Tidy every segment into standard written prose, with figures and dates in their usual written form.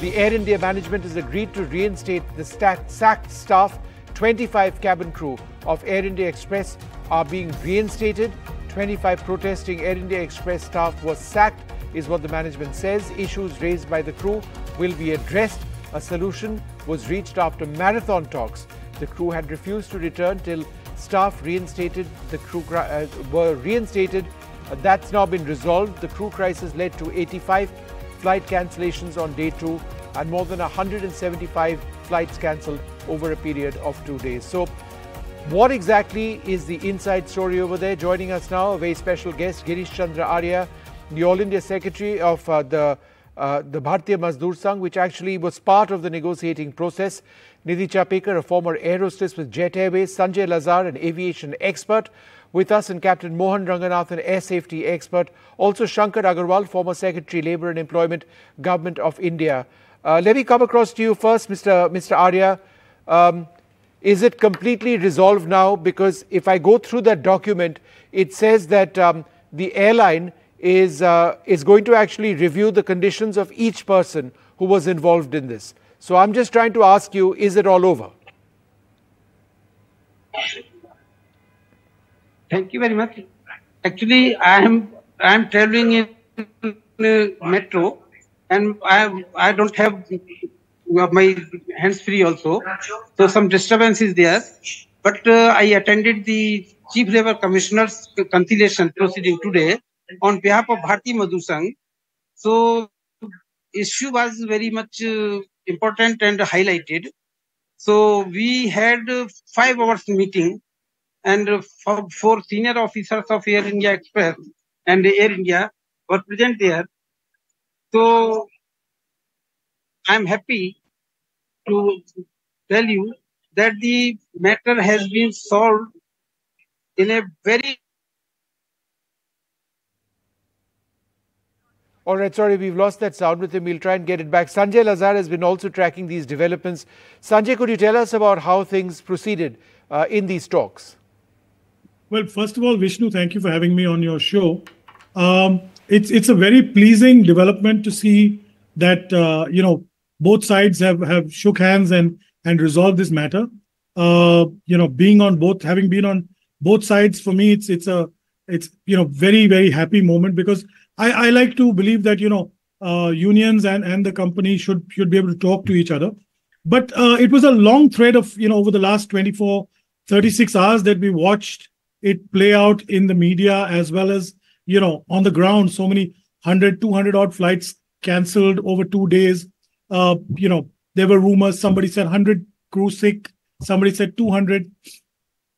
The Air India management has agreed to reinstate the sacked staff. 25 cabin crew of Air India Express are being reinstated. 25 protesting Air India Express staff was sacked, is what the management says. Issues raised by the crew will be addressed. A solution was reached after marathon talks. The crew had refused to return till staff reinstated. The crew were reinstated. That's now been resolved. The crew crisis led to 85 flight cancellations on day 2 and more than 175 flights cancelled over a period of 2 days. So what exactly is the inside story over there? Joining us now, a very special guest, Girish Chandra Arya, the All India Secretary of the Bharatiya Mazdoor Sangh, which actually was part of the negotiating process. Nidhi Chapekar, a former air hostess with Jet Airways. Sanjay Lazar, an aviation expert with us, and Captain Mohan, Ranganathan, air safety expert. Also Shankar Agarwal, former Secretary, Labour and Employment, Government of India. Let me come across to you first, Mr. Arya. Is it completely resolved now? Because if I go through that document, it says that the airline is going to actually review the conditions of each person who was involved in this. So I'm just trying to ask you, is it all over? Thank you very much. Actually, I am traveling in metro, and I don't have my hands free also, so some disturbance is there. But I attended the Chief Labour Commissioner's conciliation proceeding today on behalf of Bharatiya Mazdoor Sangh. So issue was very much important and highlighted. So we had 5 hours meeting, and 4 senior officers of Air India Express and Air India were present there. So I'm happy to tell you that the matter has been solved in a very... All right, sorry, we've lost that sound with him. We'll try and get it back. Sanjay Lazar has been also tracking these developments. Sanjay, could you tell us about how things proceeded in these talks? Well, first of all, Vishnu, thank you for having me on your show. It's a very pleasing development to see that both sides have shook hands and resolved this matter. Having been on both sides, for me, it's very, very happy moment, because I like to believe that unions and the company should be able to talk to each other. But it was a long thread of over the last 36 hours that we watched it play out in the media, as well as on the ground. So many 200 odd flights cancelled over 2 days. There were rumors. Somebody said 100 crew sick. Somebody said 200.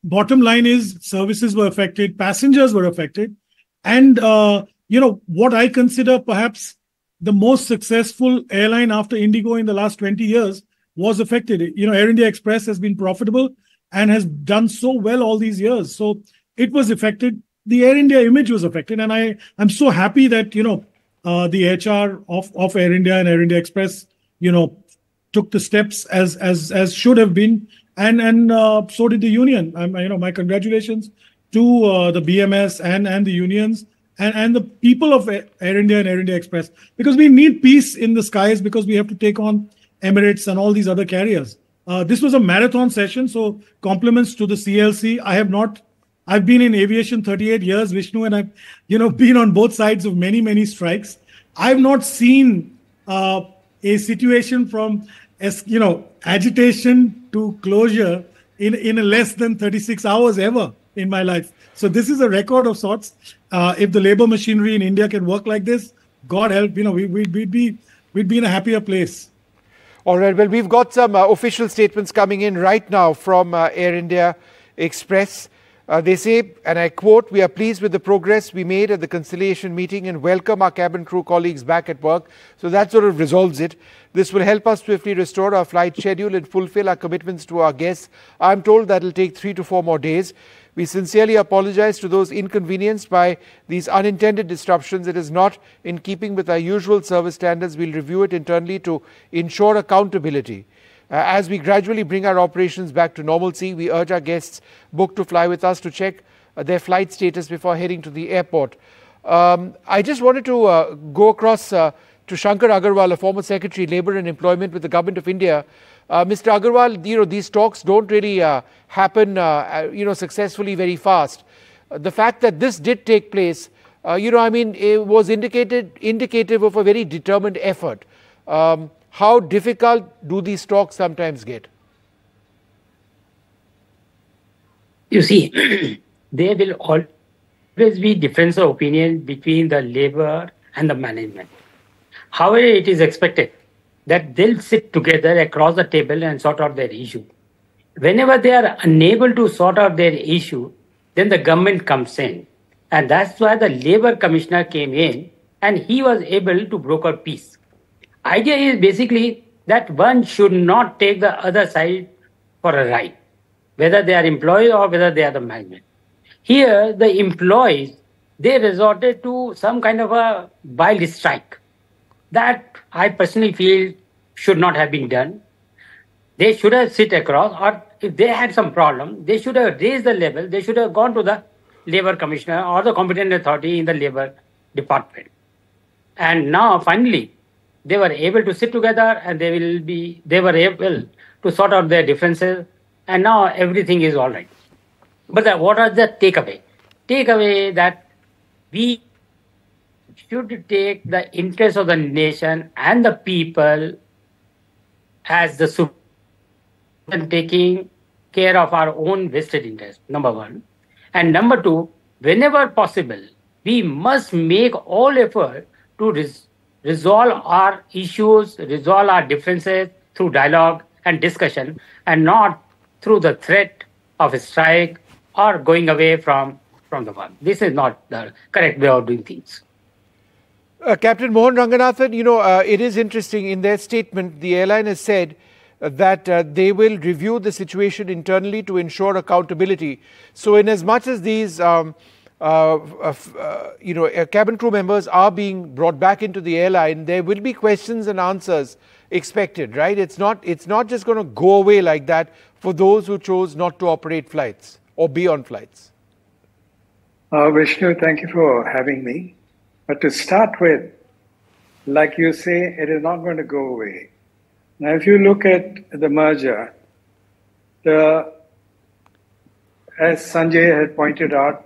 Bottom line is services were affected, passengers were affected, and what I consider perhaps the most successful airline after Indigo in the last 20 years was affected. Air India Express has been profitable and has done so well all these years. So it was affected. The Air India image was affected. And I'm so happy that, the HR of Air India and Air India Express, took the steps as should have been. And so did the union. My congratulations to the BMS and the unions and the people of Air India and Air India Express, because we need peace in the skies, because we have to take on Emirates and all these other carriers. This was a marathon session, so compliments to the CLC. I've been in aviation 38 years, Vishnu, and I've been on both sides of many, many strikes. I've not seen a situation from agitation to closure in a less than 36 hours ever in my life. So this is a record of sorts. If the labor machinery in India can work like this, God help, we'd be in a happier place. All right. Well, we've got some official statements coming in right now from Air India Express. They say, and I quote, "We are pleased with the progress we made at the conciliation meeting and welcome our cabin crew colleagues back at work." So that sort of resolves it. "This will help us swiftly restore our flight schedule and fulfill our commitments to our guests. I'm told that will take 3 to 4 more days. We sincerely apologize to those inconvenienced by these unintended disruptions. It is not in keeping with our usual service standards. We'll review it internally to ensure accountability. As we gradually bring our operations back to normalcy, we urge our guests booked to fly with us to check their flight status before heading to the airport." I just wanted to go across to Shankar Agarwal, a former Secretary, Labour and Employment with the Government of India. Mr. Agarwal, these talks don't really happen, successfully very fast. The fact that this did take place, it was indicative of a very determined effort. How difficult do these talks sometimes get? You see, there will always be difference of opinion between the labor and the management. However, it is expected that they'll sit together across the table and sort out their issue. Whenever they are unable to sort out their issue, then the government comes in. And that's why the labor commissioner came in and he was able to broker peace. Idea is basically that one should not take the other side for a ride, whether they are employees or whether they are the management. Here, the employees, they resorted to some kind of a wild strike. That I personally feel should not have been done. They should have sit across, or if they had some problem, they should have raised the level. They should have gone to the labor commissioner or the competent authority in the labor department. And now, finally, they were able to sit together and they were able to sort out their differences. And now everything is all right. But what are the takeaway? Takeaway that we should take the interest of the nation and the people as the supreme, taking care of our own vested interest, number one. And number two, whenever possible, we must make all effort to resolve our issues, resolve our differences through dialogue and discussion, and not through the threat of a strike or going away from the work. This is not the correct way of doing things. Captain Mohan Ranganathan, it is interesting. In their statement, the airline has said that they will review the situation internally to ensure accountability. So in as much as these cabin crew members are being brought back into the airline, there will be questions and answers expected, right? It's not just going to go away like that for those who chose not to operate flights or be on flights. Vishnu, thank you for having me. But to start with, like you say, it is not going to go away. Now, if you look at the merger, as Sanjay had pointed out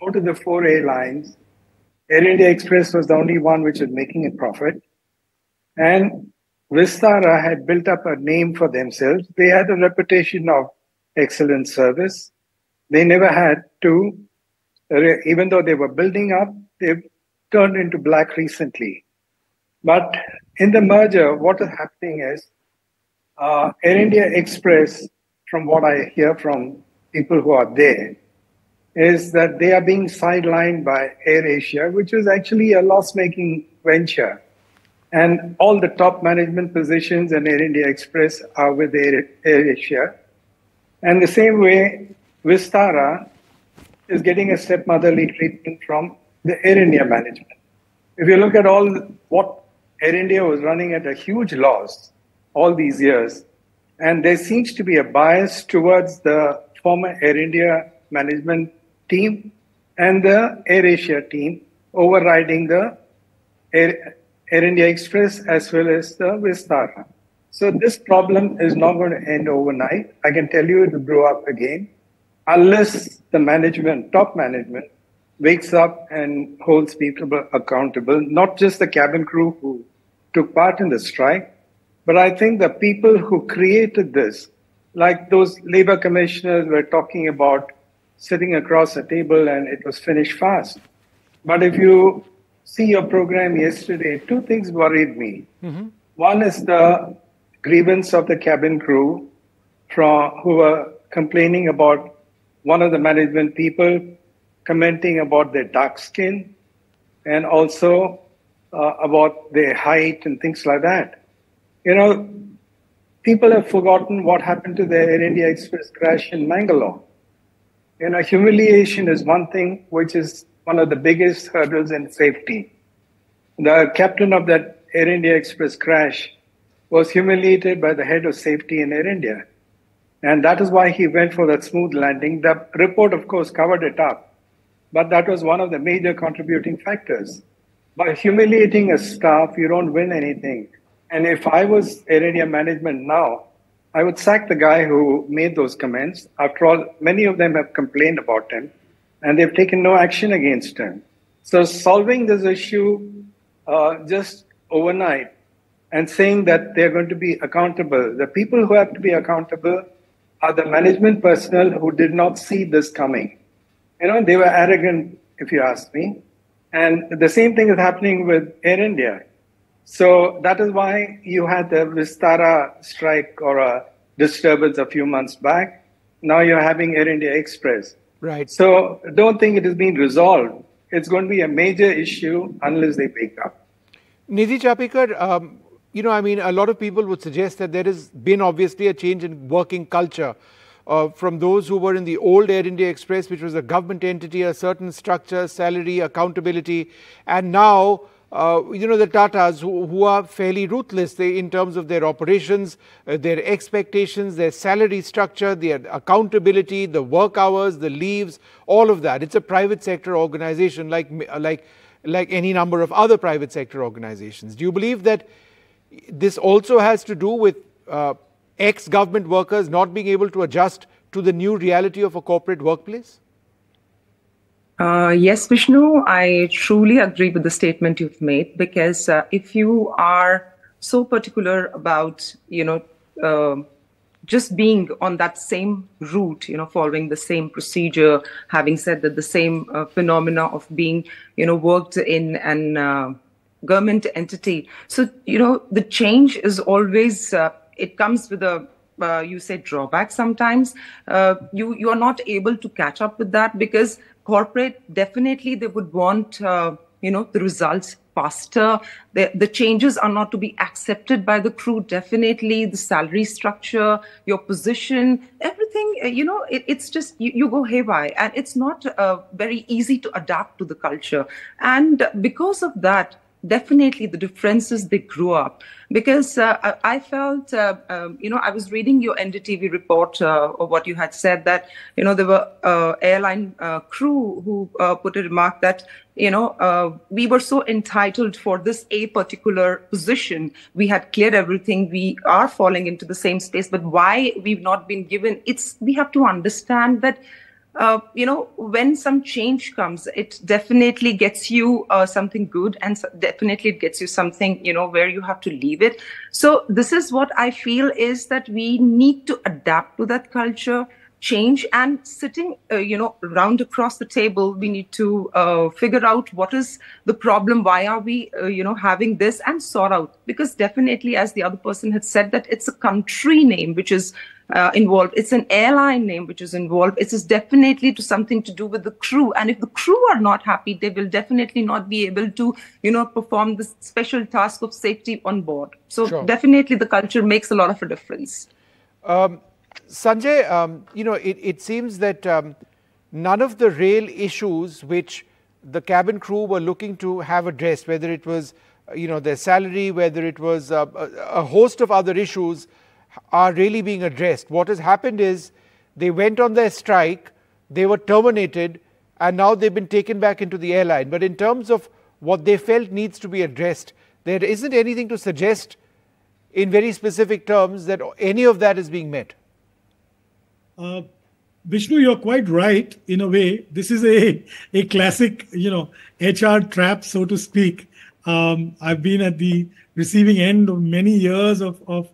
of the 4 airlines, Air India Express was the only one which was making a profit. And Vistara had built up a name for themselves. They had a reputation of excellent service. They never had to, even though they were building up, they turned into black recently. But in the merger, what is happening is Air India Express, from what I hear from people who are there, is that they are being sidelined by Air Asia, which is actually a loss-making venture. And all the top management positions in Air India Express are with Air Asia. And the same way, Vistara is getting a stepmotherly treatment from the Air India management. If you look at all what Air India was running at a huge loss all these years, and there seems to be a bias towards the former Air India management team and the Air Asia team overriding the Air India Express as well as the Vistara. So this problem is not going to end overnight. I can tell you it will grow up again unless the management, top management, wakes up and holds people accountable, not just the cabin crew who took part in the strike, but I think the people who created this, like those labor commissioners were talking about sitting across a table and it was finished fast. But if you see your program yesterday, 2 things worried me. Mm-hmm. One is the grievance of the cabin crew who were complaining about one of the management people commenting about their dark skin and also about their height and things like that. People have forgotten what happened to the Air India Express crash in Mangalore. Humiliation is one thing which is one of the biggest hurdles in safety. The captain of that Air India Express crash was humiliated by the head of safety in Air India. And that is why he went for that smooth landing. The report, of course, covered it up. But that was one of the major contributing factors. By humiliating a staff, you don't win anything. And if I was Air India management now, I would sack the guy who made those comments. After all, many of them have complained about him, and they've taken no action against him. So solving this issue just overnight and saying that they're going to be accountable, the people who have to be accountable are the management personnel who did not see this coming. They were arrogant, if you ask me. And the same thing is happening with Air India. So that is why you had the Vistara strike or a disturbance a few months back. Now you're having Air India Express. Right. So don't think it is being resolved. It's going to be a major issue unless they wake up. Nidhi Chapekar, a lot of people would suggest that there has been obviously a change in working culture from those who were in the old Air India Express, which was a government entity, a certain structure, salary, accountability, and now the Tatas who are fairly ruthless in terms of their operations, their expectations, their salary structure, their accountability, the work hours, the leaves, all of that. It's a private sector organization like any number of other private sector organizations. Do you believe that this also has to do with ex-government workers not being able to adjust to the new reality of a corporate workplace? Yes, Vishnu, I truly agree with the statement you've made, because if you are so particular about, just being on that same route, following the same procedure, having said that the same phenomena of being, worked in an government entity. So, the change is always, it comes with a, you say drawback sometimes. You are not able to catch up with that, because corporate, definitely they would want, the results faster. The changes are not to be accepted by the crew. Definitely the salary structure, your position, everything, it's just, you go haywire, and it's not very easy to adapt to the culture. And because of that, definitely the differences, they grew up. Because I felt, I was reading your NDTV report or what you had said, that, there were airline crew who put a remark that, we were so entitled for this a particular position. We had cleared everything. We are falling into the same space, but why we've not been given, we have to understand that when some change comes, it definitely gets you something good, and definitely it gets you something, where you have to leave it. So this is what I feel, is that we need to adapt to that culture change, and sitting, round across the table, we need to figure out what is the problem, why are we, having this, and sort out. Because definitely, as the other person had said, that it's a country name which is involved. It's an airline name which is involved. It is definitely something to do with the crew. And if the crew are not happy, they will definitely not be able to, perform the special task of safety on board. So sure. Definitely the culture makes a lot of a difference. Sanjay, it seems that none of the rail issues which the cabin crew were looking to have addressed, whether it was, their salary, whether it was a host of other issues, are really being addressed. What has happened is they went on their strike, they were terminated, and now they've been taken back into the airline. But in terms of what they felt needs to be addressed, there isn't anything to suggest in very specific terms that any of that is being met. Vishnu, you're quite right in a way. This is a classic, HR trap, so to speak. I've been at the receiving end of many years of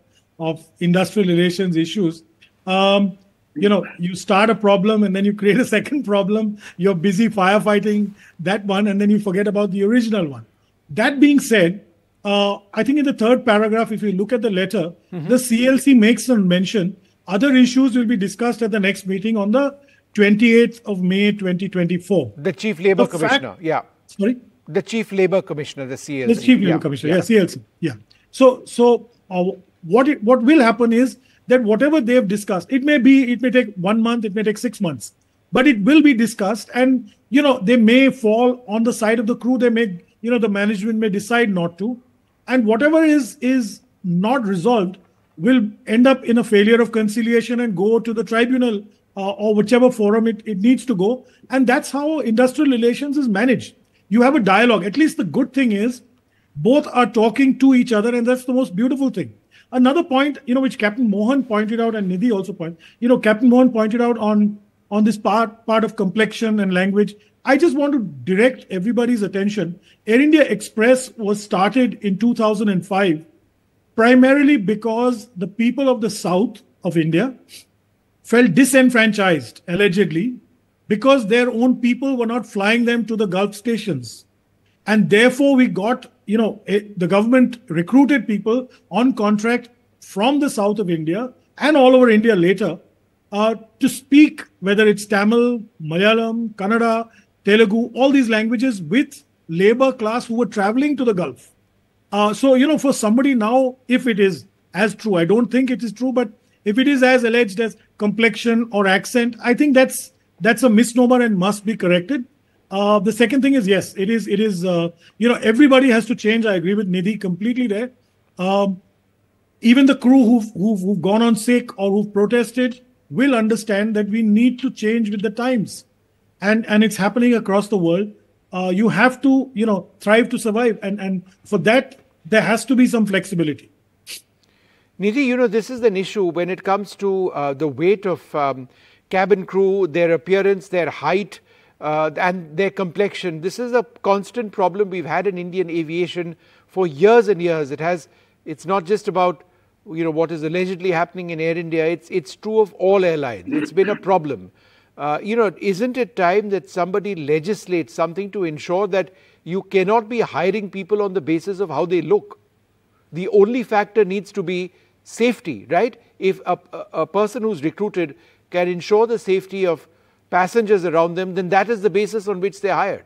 industrial relations issues. You start a problem and then you create a second problem. You're busy firefighting that one, and then you forget about the original one. That being said, I think in the third paragraph, if you look at the letter, the CLC makes some mention. Other issues will be discussed at the next meeting on the 28th of May, 2024. The Chief Labour Commissioner, yeah. Sorry? The Chief Labour Commissioner, the CLC. The Chief Labour Commissioner, yeah, CLC, yeah. So what will happen is that whatever they have discussed, it may take 1 month, it may take 6 months, but it will be discussed, and they may fall on the side of the crew. They may, the management may decide not to, and whatever is not resolved will end up in a failure of conciliation and go to the tribunal or whichever forum it needs to go. And that's how industrial relations is managed. you have a dialogue. At least the good thing is both are talking to each other, and that's the most beautiful thing. Another point, which Captain Mohan pointed out and Nidhi also pointed, Captain Mohan pointed out on this part of complexion and language. I just want to direct everybody's attention. Air India Express was started in 2005 primarily because the people of the south of India felt disenfranchised, allegedly, because their own people were not flying them to the Gulf stations. And therefore, we got, the government recruited people on contract from the south of India and all over India later to speak, whether it's Tamil, Malayalam, Kannada, Telugu, all these languages with labor class who were traveling to the Gulf. So, for somebody now, if it is as true, I don't think it is true, but if it is as alleged as complexion or accent, I think that's a misnomer and must be corrected. The second thing is, yes, it is, everybody has to change. I agree with Nidhi completely there. Even the crew who've gone on sick or who've protested will understand that we need to change with the times. And it's happening across the world. You have to, thrive to survive. And for that, there has to be some flexibility. Nidhi, this is an issue when it comes to the weight of cabin crew, their appearance, their height, and their complexion. This is a constant problem we've had in Indian aviation for years and years. It's not just about what is allegedly happening in Air India. It's true of all airlines. It's been a problem. Isn't it time that somebody legislates something to ensure that you cannot be hiring people on the basis of how they look? The only factor needs to be safety, right? If a person who's recruited can ensure the safety of passengers around them, then that is the basis on which they're hired.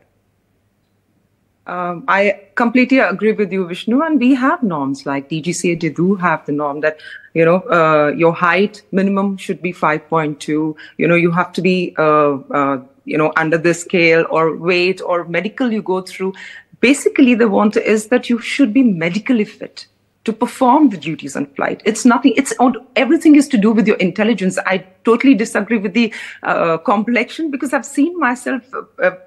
I completely agree with you, Vishnu. And we have norms like DGCA. They do have the norm that, your height minimum should be 5.2. You have to be, under the scale, or weight or medical you go through. Basically, the want is that you should be medically fit to perform the duties on flight. It's nothing. Everything is to do with your intelligence. I totally disagree with the complexion, because I've seen myself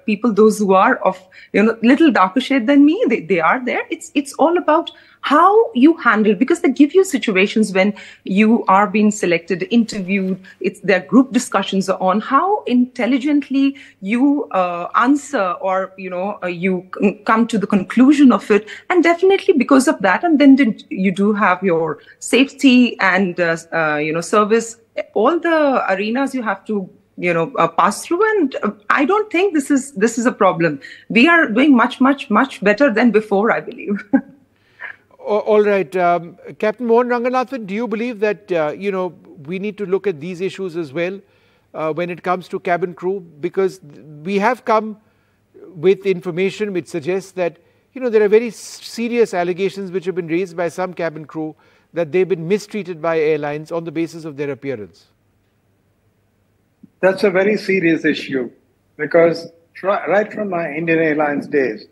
people, those who are of little darker shade than me. They are there. It's all about how you handle, because they give you situations when you are being selected, interviewed. Their group discussions are on how intelligently you answer, or you come to the conclusion of it. And definitely because of that, and then you do have your safety and service, all the arenas you have to pass through. And I don't think this is a problem. We are doing much better than before, I believe. All right. Captain Mohan Ranganathan, do you believe that, we need to look at these issues as well when it comes to cabin crew? Because we have come with information which suggests that, there are very serious allegations which have been raised by some cabin crew that they've been mistreated by airlines on the basis of their appearance. That's a very serious issue, because right from my Indian Airlines days,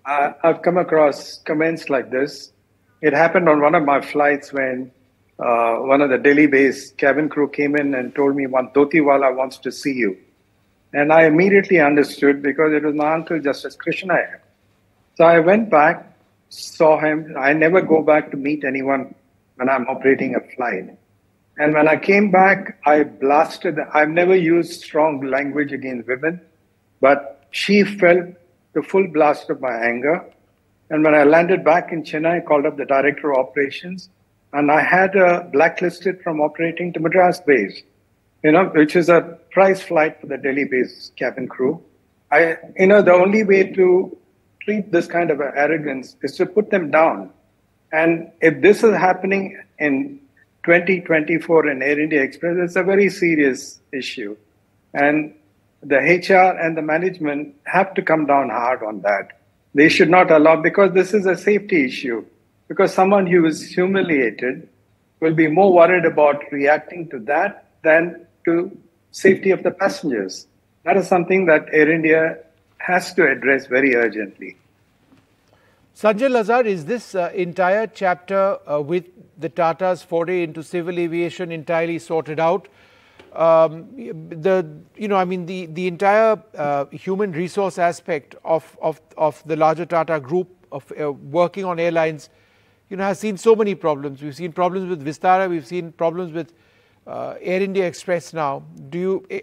I've come across comments like this. It happened on one of my flights when one of the Delhi-based cabin crew came in and told me, "One Dhoti-wala wants to see you." And I immediately understood, because it was my uncle, Justice Krishna. So I went back, saw him. I never go back to meet anyone when I'm operating a flight. And when I came back, I blasted. I've never used strong language against women, but she felt the full blast of my anger. And when I landed back in Chennai, I called up the director of operations, and I had her blacklisted from operating to Madras base, which is a prize flight for the Delhi-based cabin crew. The only way to treat this kind of arrogance is to put them down. And if this is happening in 2024 in Air India Express, it's a very serious issue. And the HR and the management have to come down hard on that. They should not allow, because this is a safety issue. Because someone who is humiliated will be more worried about reacting to that than to safety of the passengers. That is something that Air India has to address very urgently. Sanjay Lazar, is this entire chapter with the Tata's foray into civil aviation entirely sorted out? the entire human resource aspect of the larger Tata group of working on airlines, has seen so many problems. We've seen problems with Vistara, we've seen problems with Air India Express now.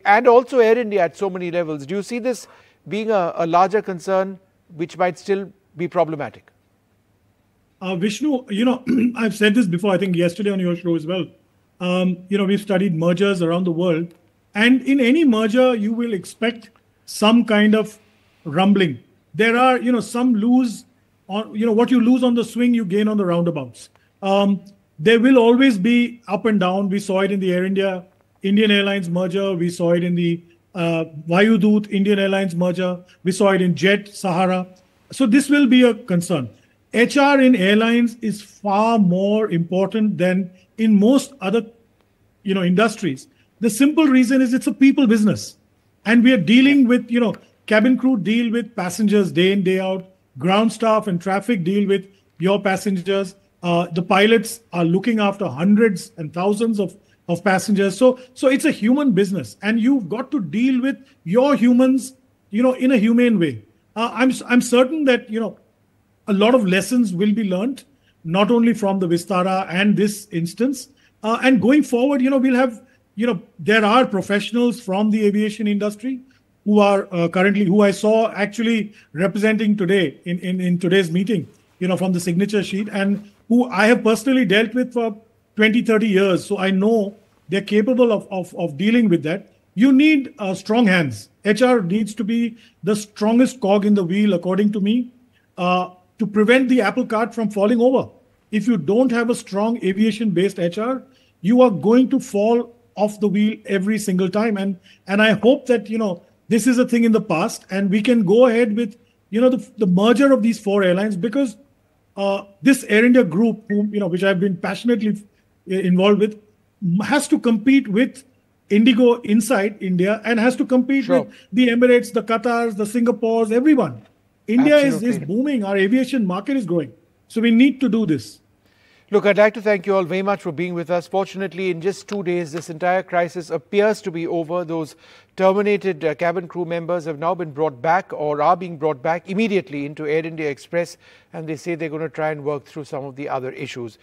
And also Air India at so many levels. Do you see this being a larger concern which might still be problematic? Vishnu, I've said this before, I think yesterday on your show as well. We've studied mergers around the world, and in any merger, you will expect some kind of rumbling. There are, some lose on, what you lose on the swing, you gain on the roundabouts. There will always be up and down. We saw it in the Air India, Indian Airlines merger. We saw it in the Vayudoot, Indian Airlines merger. We saw it in Jet, Sahara. So this will be a concern. HR in airlines is far more important than in most other, industries. The simple reason is it's a people business. And we are dealing with, cabin crew deal with passengers day in, day out. Ground staff and traffic deal with your passengers. The pilots are looking after hundreds and thousands of passengers. So it's a human business. And you've got to deal with your humans, in a humane way. I'm certain that, a lot of lessons will be learned, not only from the Vistara and this instance. And going forward, we'll have, there are professionals from the aviation industry who are currently, who I saw actually representing today in today's meeting, from the signature sheet, and who I have personally dealt with for 20, 30 years. So I know they're capable of dealing with that. You need strong hands. HR needs to be the strongest cog in the wheel, according to me, to prevent the apple cart from falling over. If you don't have a strong aviation-based HR, you are going to fall off the wheel every single time. And I hope that, this is a thing in the past, and we can go ahead with, the merger of these four airlines, because this Air India group, which I've been passionately involved with, has to compete with Indigo inside India and has to compete with the Emirates, the Qatars, the Singapores, everyone. India is booming. Our aviation market is growing. So we need to do this. Look, I'd like to thank you all very much for being with us. Fortunately, in just 2 days, this entire crisis appears to be over. Those terminated cabin crew members have now been brought back or are being brought back immediately into Air India Express. And they say they're going to try and work through some of the other issues.